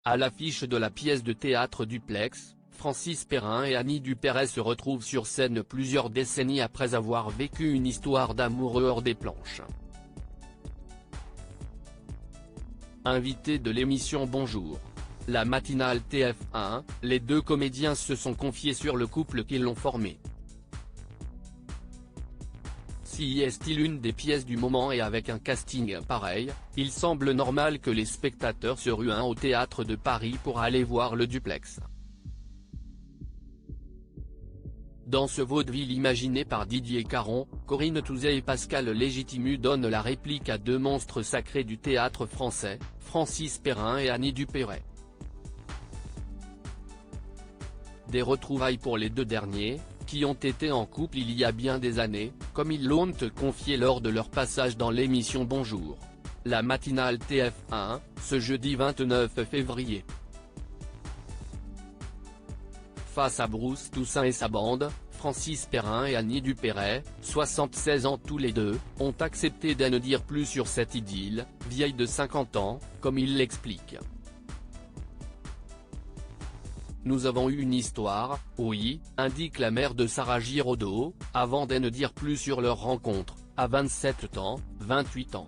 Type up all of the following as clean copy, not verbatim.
À l'affiche de la pièce de théâtre Duplex, Francis Perrin et Annie Dupéret se retrouvent sur scène plusieurs décennies après avoir vécu une histoire d'amour hors des planches. Invités de l'émission Bonjour, la matinale TF1, les deux comédiens se sont confiés sur le couple qu'ils l'ont formé. Si est-il une des pièces du moment et avec un casting pareil, il semble normal que les spectateurs se ruent au théâtre de Paris pour aller voir le Duplex. Dans ce vaudeville imaginé par Didier Caron, Corinne Touzet et Pascal Légitimu donnent la réplique à deux monstres sacrés du théâtre français, Francis Perrin et Annie Dupéret. Des retrouvailles pour les deux derniers, qui ont été en couple il y a bien des années, comme ils l'ont confié lors de leur passage dans l'émission Bonjour, la matinale TF1, ce jeudi 29 février. Face à Bruce Toussaint et sa bande, Francis Perrin et Annie Dupéret, 76 ans tous les deux, ont accepté de ne dire plus sur cette idylle, vieille de 50 ans, comme ils l'expliquent. Nous avons eu une histoire, oui, indique la mère de Sarah Giraudot, avant de ne dire plus sur leur rencontre, à 27 ans, 28 ans.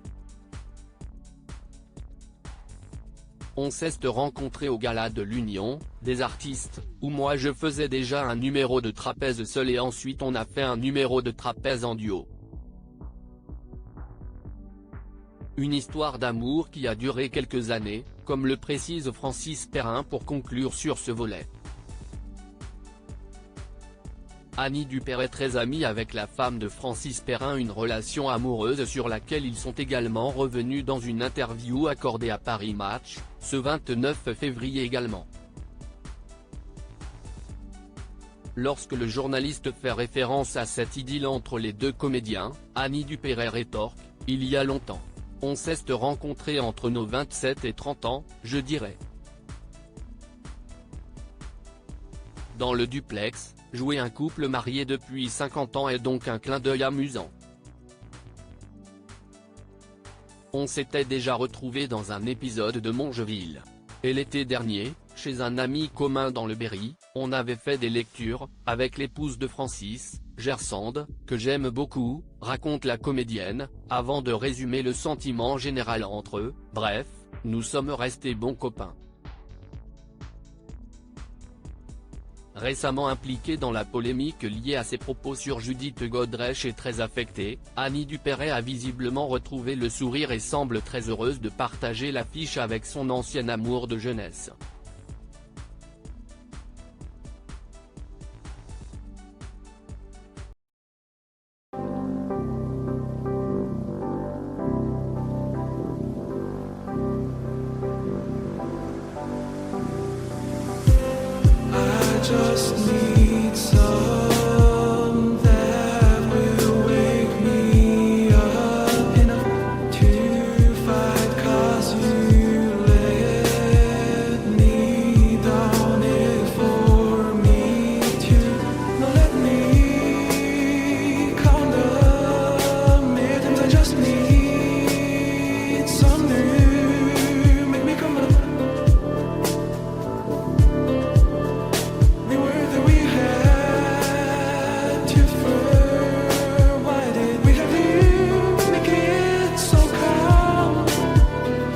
On s'est rencontrés au gala de l'Union des artistes, où moi je faisais déjà un numéro de trapèze seul et ensuite on a fait un numéro de trapèze en duo. Une histoire d'amour qui a duré quelques années, comme le précise Francis Perrin pour conclure sur ce volet. Annie Dupéret très amie avec la femme de Francis Perrin, une relation amoureuse sur laquelle ils sont également revenus dans une interview accordée à Paris Match, ce 29 février également. Lorsque le journaliste fait référence à cette idylle entre les deux comédiens, Annie Dupéret rétorque, « Il y a longtemps. On s'est rencontrés entre nos 27 et 30 ans, je dirais. » Dans le Duplex, jouer un couple marié depuis 50 ans est donc un clin d'œil amusant. On s'était déjà retrouvé dans un épisode de Mongeville. Et l'été dernier, chez un ami commun dans le Berry, on avait fait des lectures, avec l'épouse de Francis, Gersande, que j'aime beaucoup, raconte la comédienne, avant de résumer le sentiment général entre eux. Bref, nous sommes restés bons copains. Récemment impliquée dans la polémique liée à ses propos sur Judith Godrèche et très affectée, Annie Dupéret a visiblement retrouvé le sourire et semble très heureuse de partager l'affiche avec son ancien amour de jeunesse.